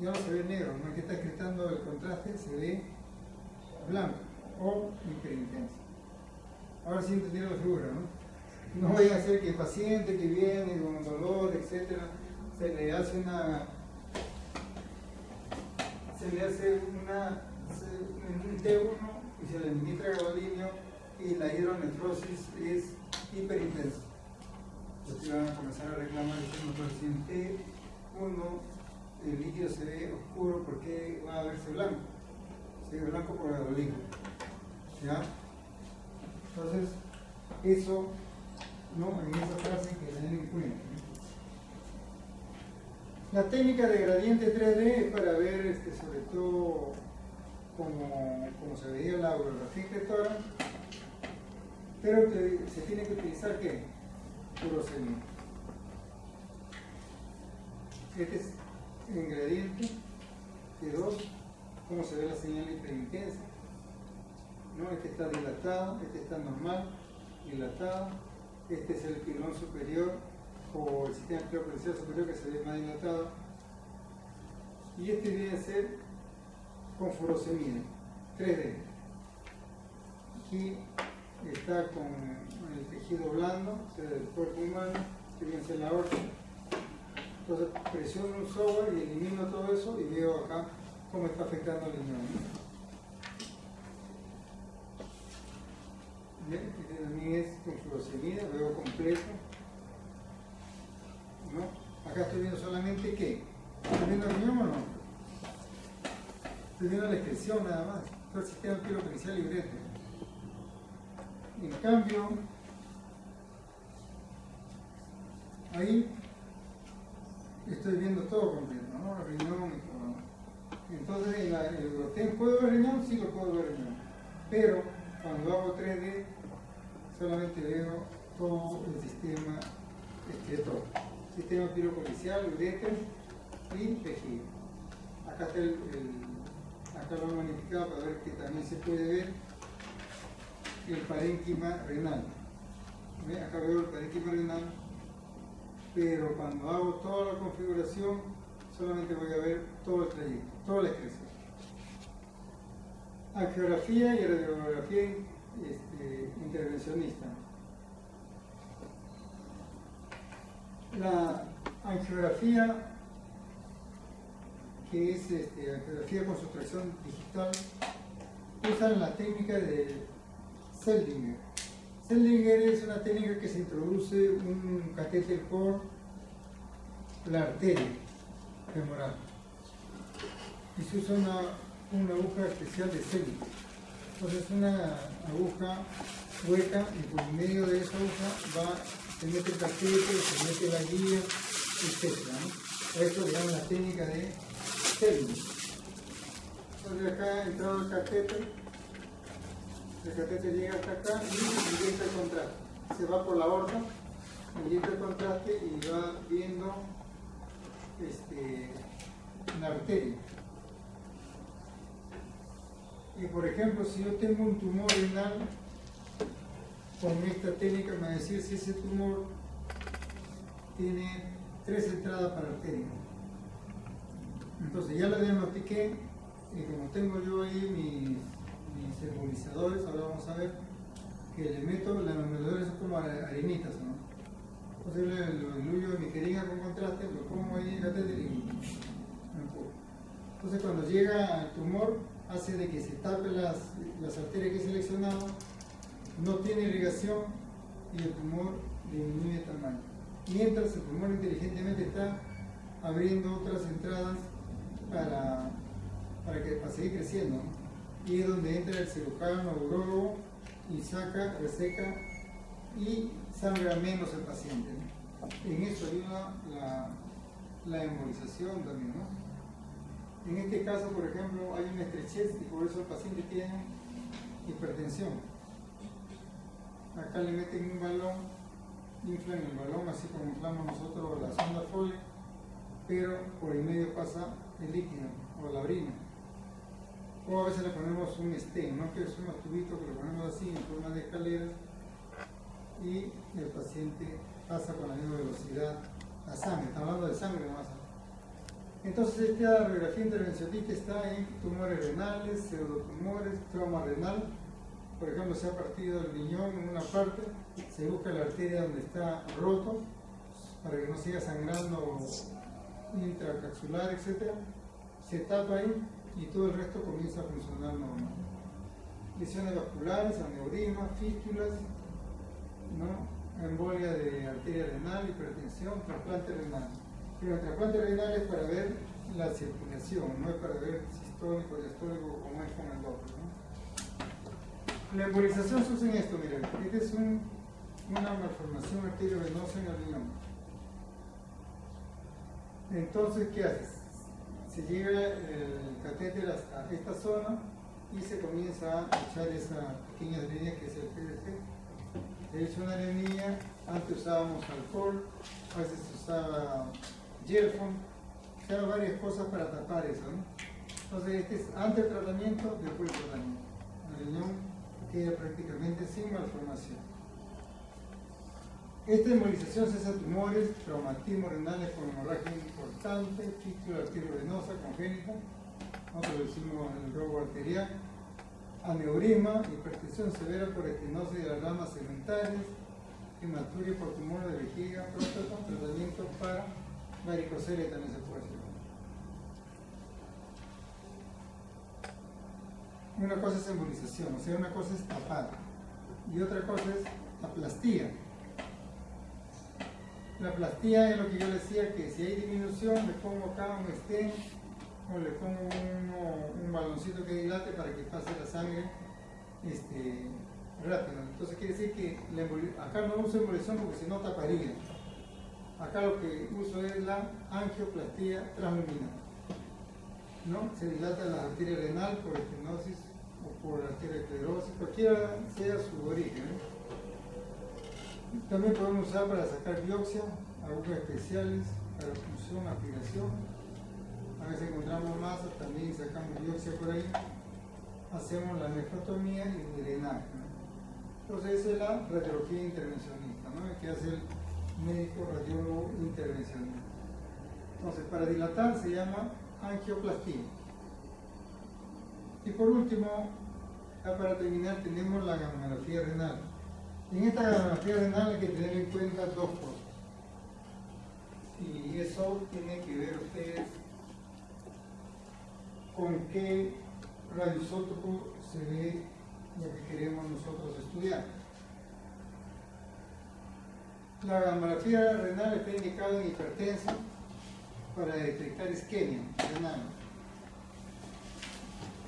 ya no se ve negro, no es que está excretando el contraste, se ve blanco o hiperintenso. Ahora sí entendieron la figura, ¿no? No vayan a hacer que el paciente que viene con dolor, etc., se le hace un T1 y se le administra gadolinio y la hidronefrosis es hiperintensa. Entonces van a comenzar a reclamar diciendo que si en T1 el líquido se ve oscuro, ¿por qué va a verse blanco? Se ve blanco por gadolinio. ¿Ya? Entonces, eso, ¿no? En esa frase que se den en cuenta. La técnica de gradiente 3D es para ver sobre todo como se veía la aurografía incretora, pero se tiene que utilizar ¿qué? Furosemida. Este es el gradiente T2, cómo se ve la señal hiperintensa, ¿no? Este está dilatado, este está normal, dilatado, este es el pilón superior o el sistema arterioprencial superior que se ve más dilatado, y este viene a ser con furosemida 3D. Aquí está con el tejido blando, o sea, del cuerpo humano, que viene a ser la aorta. Entonces presiono un software y elimino todo eso y veo acá cómo está afectando el riñón. Bien, este también es con furosemida, veo completo, ¿no? Acá estoy viendo solamente ¿qué? ¿Estoy viendo el riñón o no? Estoy viendo la excreción nada más, todo el sistema piropericial y uréter. En cambio, ahí estoy viendo todo completo, ¿no? El riñón y todo. Entonces, en el Eurotem, ¿puedo ver el riñón? Sí, lo puedo ver el riñón. Pero, cuando hago 3D, solamente veo todo el sistema excretor. Sistema piropericial, uréter y tejido. Acá está acá lo han magnificado para ver que también se puede ver el parénquima renal. ¿Ve? Acá veo el parénquima renal, pero cuando hago toda la configuración solamente voy a ver todo el trayecto, toda la excreción. Angiografía y radiografía intervencionista. La angiografía, que es angiografía con sustracción digital, usan la técnica de Seldinger. Seldinger es una técnica que se introduce un catéter por la arteria femoral y se usa una aguja especial de Seldinger. Entonces una aguja hueca y por medio de esa aguja se mete el catéter, se mete la guía, etc., ¿no? Esto le llaman la técnica de Seldinger. Entonces acá entrado el catéter llega hasta acá y inyecta el contraste. Se va por la aorta, inyecta el contraste y va viendo la arteria. Y por ejemplo, si yo tengo un tumor renal, con esta técnica me va a decir si ese tumor tiene 3 entradas para arteria. Entonces ya la diagnostiqué y como tengo yo ahí mis nebulizadores, ahora vamos a ver que le meto, las nebulizadores son como arenitas, ¿no? Entonces lo diluyo en mi jeringa con contraste, lo pongo ahí en el catéter y me empuje. Entonces cuando llega al tumor, hace de que se tape las arterias que he seleccionado, no tiene irrigación y el tumor disminuye de tamaño. Mientras el tumor inteligentemente está abriendo otras entradas para seguir creciendo, ¿no? Y es donde entra el cirujano o urólogo y saca, reseca y sangra menos el paciente, ¿no? En eso ayuda la embolización también, ¿no? En este caso, por ejemplo, hay una estrechez y por eso el paciente tiene hipertensión. Acá le meten un balón, inflan el balón así como inflamos nosotros la sonda Foley, pero por el medio pasa el líquido o la orina. o a veces le ponemos un stent, ¿no? Que es unos tubitos que lo ponemos así en forma de escaleras y el paciente pasa con la misma velocidad la sangre. Estamos hablando de sangre nomás. Entonces esta radiografía intervencionista está en tumores renales, pseudotumores, trauma renal. Por ejemplo, se ha partido el riñón en una parte, se busca la arteria donde está roto para que no siga sangrando intracapsular, etc. Se tapa ahí y todo el resto comienza a funcionar normal. Lesiones vasculares, aneurismas, fístulas, ¿no? Embolia de arteria renal, hipertensión, trasplante renal. Pero el trasplante renal es para ver la circulación, no es para ver sistólico, diastólico, como es con el Doppler, ¿no? La embolización se usa en esto, miren. Esta es una malformación arteriovenosa en el riñón. Entonces, ¿qué haces? Se llega el catéter hasta esta zona y se comienza a echar esa pequeña línea que es el PDC. Se echa una arenilla, antes usábamos alcohol, a veces se usaba Gelfond, se usaban varias cosas para tapar eso, ¿no? Entonces este es antes del tratamiento, después del tratamiento. El riñón queda prácticamente sin malformación. Esta embolización cesa tumores, traumatismos renales con hemorragia importante, fístula arteriovenosa congénita, nosotros lo decimos en el globo arterial, aneurisma, hipertensión severa por estenosis de las ramas segmentarias, hematuria por tumor de vejiga, próstata, tratamiento para varicoceles también se puede hacer. Una cosa es embolización, o sea, una cosa es tapar, y otra cosa es aplastía. La aplastía es lo que yo decía, que si hay disminución, le pongo acá un stent o le pongo un baloncito que dilate para que pase la sangre rápido. Entonces quiere decir que acá no uso embolización porque si no taparía. Acá lo que uso es la angioplastía transluminal, ¿no? Se dilata la arteria renal por estenosis o por arteriosclerosis, cualquiera sea su origen, ¿no? También podemos usar para sacar biopsia, agujas especiales para punción, aspiración. A veces encontramos masas, también sacamos biopsia por ahí. Hacemos la nefrotomía y el drenaje, ¿no? Entonces esa es la radiología intervencionista, ¿no? El que hace el médico radiólogo intervencionista. Entonces para dilatar se llama angioplastía. Y por último, ya para terminar, tenemos la gamografía renal. En esta gamografía renal hay que tener en cuenta dos cosas. Y eso tiene que ver ustedes con qué radioisótopo se ve lo que queremos nosotros estudiar. La gamografía renal está indicada en hipertensa para detectar isquemia renal.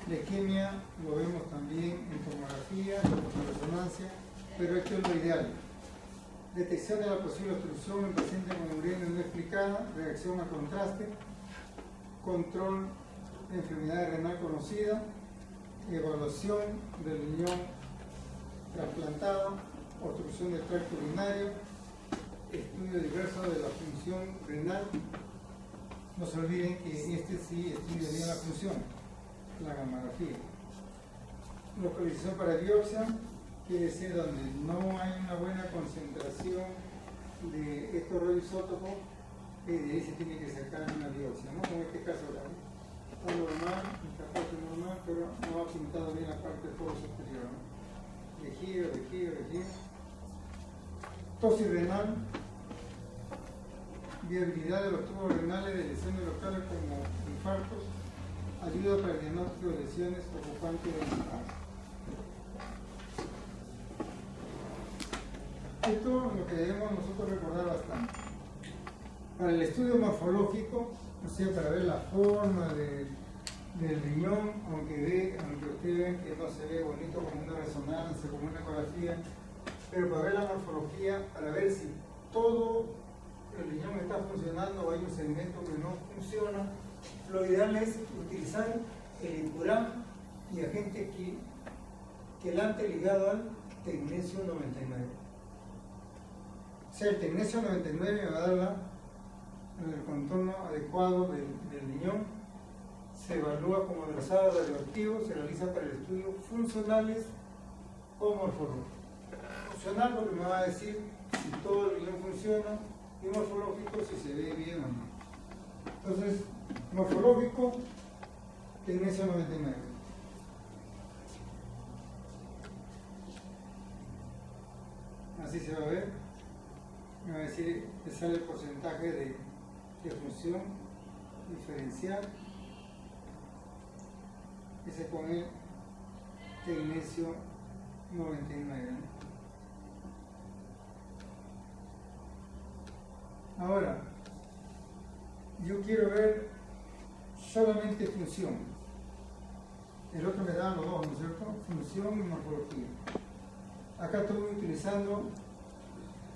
La isquemia lo vemos también en tomografía, en resonancia, pero esto es lo ideal. Detección de la posible obstrucción en paciente con uremia no explicada, reacción a contraste, control de enfermedad renal conocida, evaluación del riñón trasplantado, obstrucción del tracto urinario, estudio diverso de la función renal. No se olviden que este sí estudia bien la función, la gamografía. Localización para biopsia, quiere decir donde no hay una buena concentración de estos radioisótopos, y de ahí se tiene que sacar una biopsia, ¿no? Como en este caso acá. Está normal, esta parte normal, pero no ha pintado bien la parte del foro superior, ¿no? Vejiga. Tosis renal, viabilidad de los tubos renales de lesiones locales como infartos, ayuda para el diagnóstico de lesiones ocupantes de infarto. Esto es lo que debemos nosotros recordar bastante. Para el estudio morfológico, o sea, para ver la forma del riñón, aunque ustedes ven que no se ve bonito como una resonancia, como una ecografía, pero para ver la morfología, para ver si todo el riñón está funcionando o hay un segmento que no funciona, lo ideal es utilizar el Ipurán y agente quelante ligado al tecnesio 99. O sea, el tecnesio 99 me va a dar el contorno adecuado del riñón se evalúa como adversado radioactivo, se realiza para el estudio funcionales o morfológicos. Funcional porque me va a decir si todo el riñón funciona, y morfológico si se ve bien o no. Entonces, morfológico, tecnecio 99. Así se va a ver. Me va a decir que sale el porcentaje de función diferencial. Y se pone tecnecio 99. Ahora, yo quiero ver solamente función. El otro me da los dos, ¿no es cierto? Función y morfología. Acá estoy utilizando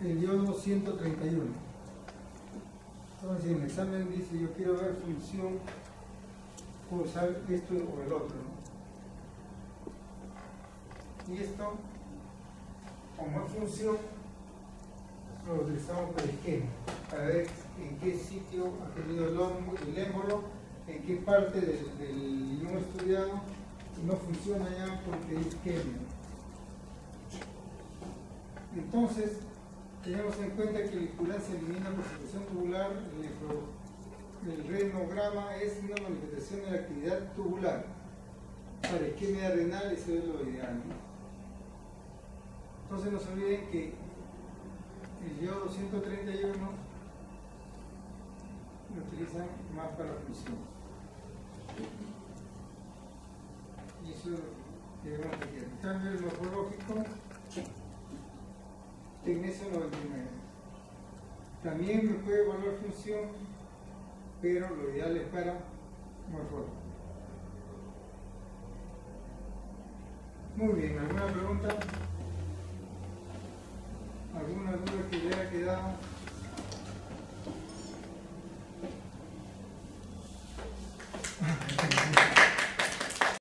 el yodo 131. Entonces, en el examen dice, yo quiero ver función, puedo usar esto o el otro, ¿no? Y esto, como es función, lo utilizamos por esquema, para ver en qué sitio ha tenido el émbolo, en qué parte del riñón estudiado no funciona ya porque es isquemia. Entonces, tenemos en cuenta que la impurancia elimina por secreción tubular, el renograma es una manifestación de la actividad tubular. Para isquemia renal eso es lo ideal, ¿no? Entonces no se olviden que el yodo 131 lo utilizan más para función. Y eso es lo que debemos tener. En cambio, el morfológico, tecnecio 99. También me puede evaluar función, pero lo ideal es para morfológico. Muy bien, ¿alguna pregunta? ¿Alguna duda que le haya quedado?